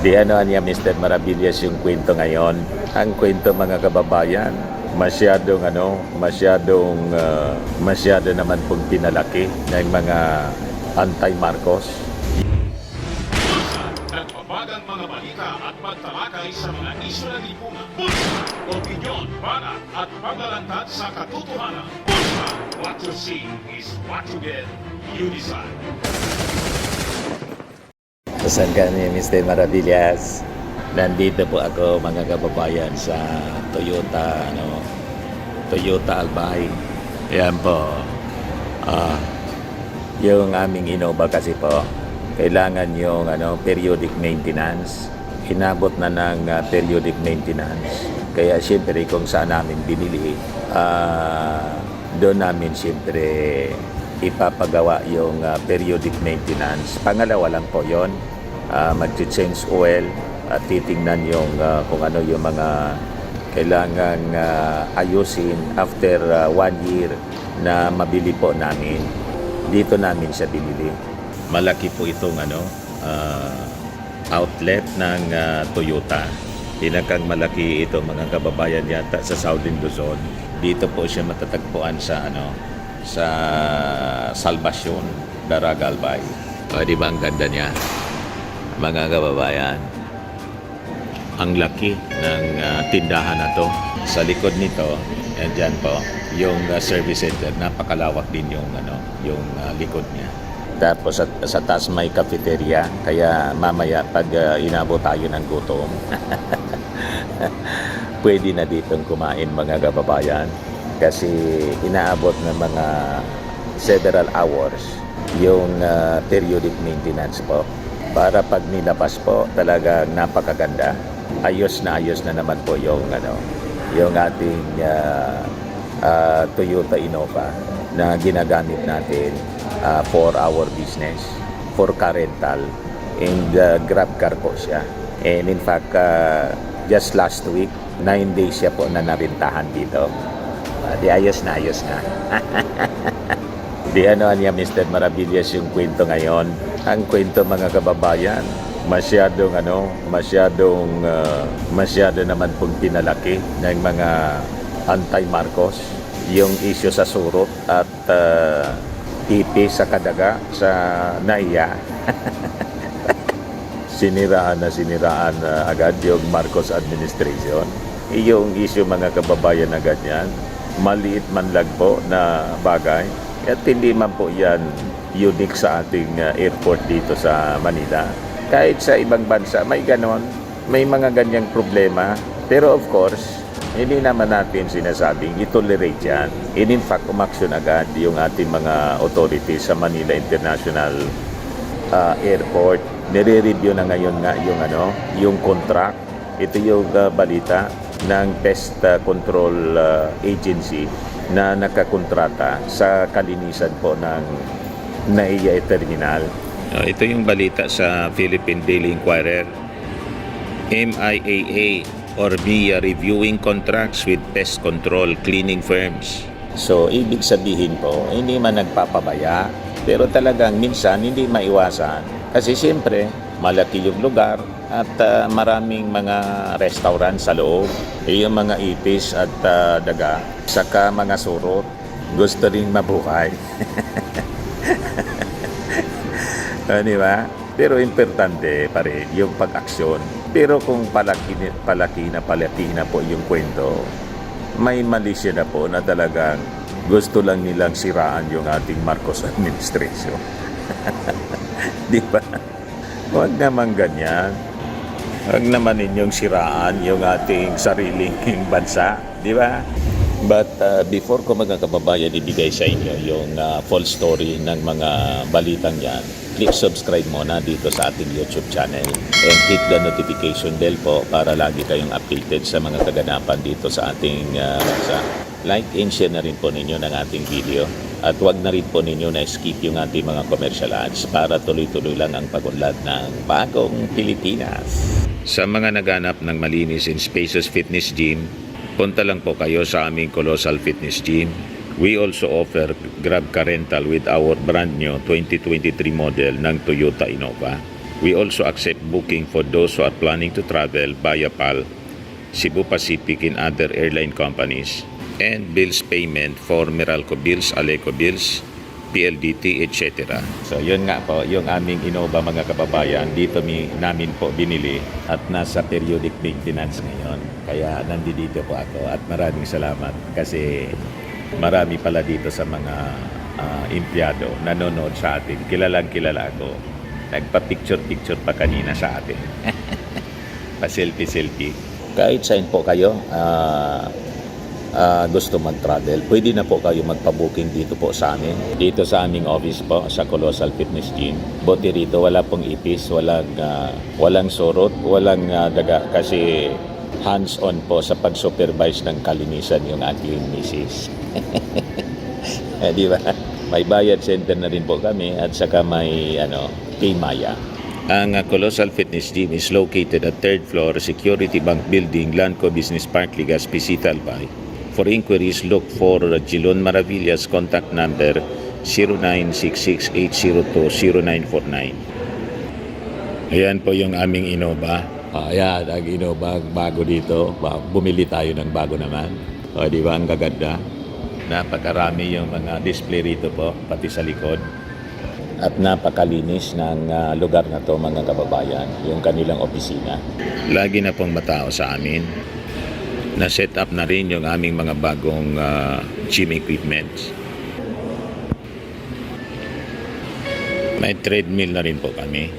Di ano niya Mr. Maravillas yung kwento ngayon. Ang kwento mga kababayan, masyado naman pong pinalaki ng mga anti-Marcos. Nagbabagang mga balita at pagtalakay sa mga isyu ng lipunan. Bulsa, opinyon, banat at paglalantad sa katotohanan. Bulsa, what you see is what you get. You decide. Saan ka ni Mr. Maravillas? Nandito po ako mga kababayan sa Toyota Albay. Yan po. Yung aming Innova kasi po, kailangan yung periodic maintenance. Inabot na ng periodic maintenance. Kaya siyempre kung saan namin binili, doon namin siyempre ipapagawa yung periodic maintenance. Pangalawa lang po yon, mag-change oil at titingnan yung kung ano yung mga kailangan ayusin after 1 year na mabili po namin. Dito namin siya binili. Malaki po itong outlet ng Toyota. Pinakang malaki ito mga kababayan yata sa Southern Luzon. Dito po siya matatagpuan sa sa Salvacion, Daragalbay. O, di ba ang ganda niya? Mga kababayan, ang laki ng tindahan na to. Sa likod nito, dyan po, yung service center, napakalawak din yung likod niya. Tapos sa taas may cafeteria, kaya mamaya pag inabot tayo ng gutom, pwede na ditong kumain mga kababayan. Kasi inaabot ng mga several hours yung periodic maintenance po. Para pag nilabas po, talagang napakaganda. Ayos na naman po yung ating Toyota Innova na ginagamit natin for our business, for car rental, and grab car po siya. And in fact, just last week, 9 days siya po na narintahan dito. Di ayos na. Di niya Mr. Maravillas yung kwento ngayon. Ang kwento mga kababayan, masyado naman pong pinalaki ng mga anti-Marcos. Yung issue sa surot at tipi sa kadaga sa NAIA. siniraan agad yung Marcos administration. Yung issue mga kababayan na ganyan, maliit man lang po na bagay. At hindi man po yan unique sa ating airport dito sa Manila. Kahit sa ibang bansa, may ganon. May mga ganyang problema. Pero of course, hindi naman natin sinasabing itolerate yan. And in fact, umaksyon agad yung ating mga authorities sa Manila International Airport. Nire-review na ngayon nga yung contract. Ito yung balita ng Pest Control Agency na nakakontrata sa kalinisan po ng NAIA Terminal. Ito yung balita sa Philippine Daily Inquirer. MIAA or MIA reviewing contracts with pest control cleaning firms. So, ibig sabihin po, hindi man nagpapabaya, pero talagang minsan hindi maiwasan. Kasi siyempre, malaki yung lugar at maraming mga restaurant sa loob. Yung mga ipis at daga, saka mga surot, gusto rin mabuhay. Di ba? Pero importante pa rin yung pag-aksyon. Pero kung palaki na po yung kwento, may mali siya na po na talagang gusto lang nilang siraan yung ating Marcos administration. Di ba? Huwag naman ganyan. Huwag naman ninyong siraan yung ating sariling bansa. Di ba? But before ko mga kababayan ibigay sa inyo yung full story ng mga balitang yan, click subscribe muna dito sa ating YouTube channel and hit the notification bell po para lagi kayong updated sa mga kaganapan dito sa ating bansa. Like and share na rin po ninyo ng ating video at huwag na rin po ninyo na skip yung ating mga commercial ads para tuloy-tuloy lang ang pagunlad ng bagong Pilipinas. Sa mga naganap ng malinis and spacious fitness gym, punta lang po kayo sa aming Colossal Fitness Gym. We also offer grab car rental with our brand new 2023 model ng Toyota Innova. We also accept booking for those who are planning to travel via PAL, Cebu Pacific and other airline companies, and bills payment for Meralco bills, Aleco bills, PLDT, etc. So yun nga po, yung aming Innova mga kababayan, dito namin po binili at nasa periodic maintenance ngayon. Kaya nandito po ako at maraming salamat kasi marami pala dito sa mga empleyado nanonood sa atin. Kilalang kilala ako. Nagpa-picture-picture pa kanina sa atin. Pa-selfie-selfie. Kahit saan po kayo gusto mag-travel, pwede na po kayo magpa-booking dito po sa amin. Dito sa aming office po, sa Colossal Fitness Gym. Buti rito, wala pong ipis, walang surot, walang daga. Kasi hands-on po sa pag-supervise ng kalinisan yung ating misis. Di ba? May bayad center na rin po kami at saka may kay Maya. Ang Colossal Fitness Gym is located at 3rd floor, Security Bank Building, Lanco Business Park, Legazpi City, Albay. For inquiries, look for Jilon Maravillas, contact number 0966-802-0949. Ayan po yung aming Innova. Ayan, ang Innova, bago dito. Bumili tayo ng bago naman. O, di ba, ang gaganda. Napakarami yung mga display rito po, pati sa likod. At napakalinis ng lugar na to mga kababayan, yung kanilang opisina. Lagi na pong matao sa amin. Na-set up na rin yung aming mga bagong gym equipment. May treadmill na rin po kami.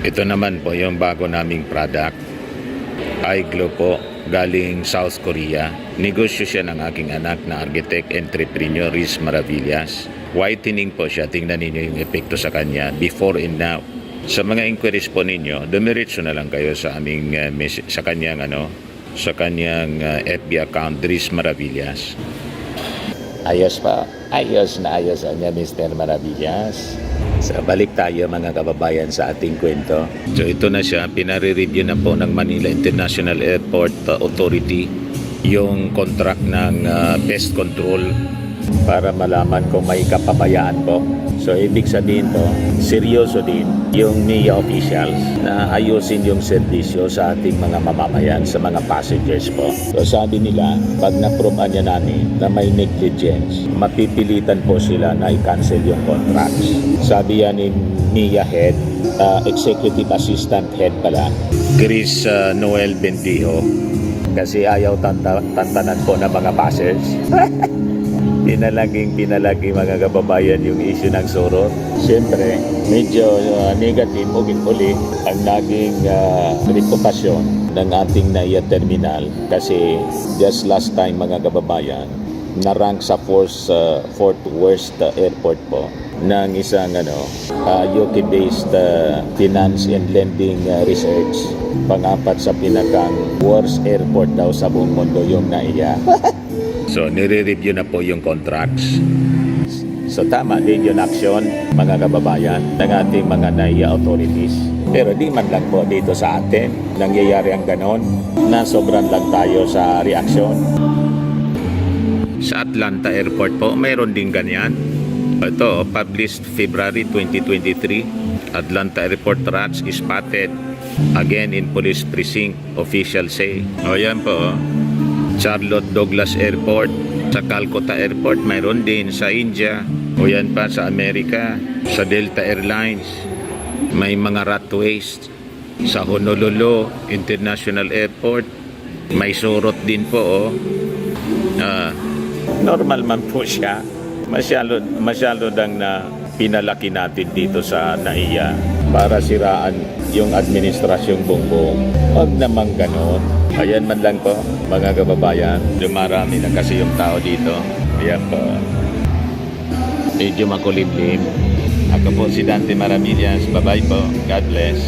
Ito naman po yung bago naming product. iGlow po, galing South Korea. Negosyo siya ng aking anak na architect entrepreneur Riz Maravillas. Whitening po siya. Tingnan ninyo yung epekto sa kanya before and now. Sa mga inquiries po ninyo, dumiretso na lang kayo sa aming sa kanyang FB account Riz Maravillas. Ayos pa. Ayos na ayos niya Mr. Maravillas. So, balik tayo mga kababayan sa ating kwento. So ito na siya, pinare-review na po ng Manila International Airport Authority yung contract ng pest control para malaman kung may kapabayaan po. So ibig sabihin to, seryoso din yung NIA officials na ayusin yung serbisyo sa ating mga mamamayan, sa mga passengers po. So sabi nila, pag na-provean niya namin na may negligence, mapipilitan po sila na i-cancel yung contracts. Sabi yan ni NIA head, executive assistant head pala, Chris Noel Bendijo, kasi ayaw tantanan po ng mga passers. Pinalaging mga kababayan yung issue ng surot. Siyempre, medyo negative uli ang naging reputasyon ng ating NAIA terminal kasi just last time mga kababayan, na-rank sa fourth worst airport po ng isang UK-based finance and lending research. Pang-apat sa pinakang worst airport daw sa buong mundo yung NAIA. So, nire-review na po yung contracts. So, tama din yung action, mga kababayan, ng ating mga NAIA authorities. Pero di man lang po dito sa atin nangyayari ang ganon na sobrang lang tayo sa reaksyon. Sa Atlanta Airport po, mayroon din ganyan. Ito, published February 2023. Atlanta Airport rats is spotted again in police precinct, officials say. O yan po, Charlotte Douglas Airport, sa Calcutta Airport, mayroon din sa India. O yan pa sa Amerika, sa Delta Airlines, may mga rat waste. Sa Honolulu International Airport, may surot din po. Normal man po siya. Masyado dang na pinalaki natin dito sa NAIA para siraan yung administrasyong buong-buong. Huwag namang ganon. Ayan man lang po, mga kababayan. Dumarami na kasi yung tao dito. Ayan po. Medyo makulimlim. Ako po si Dante Maravillas. Bye-bye po. God bless.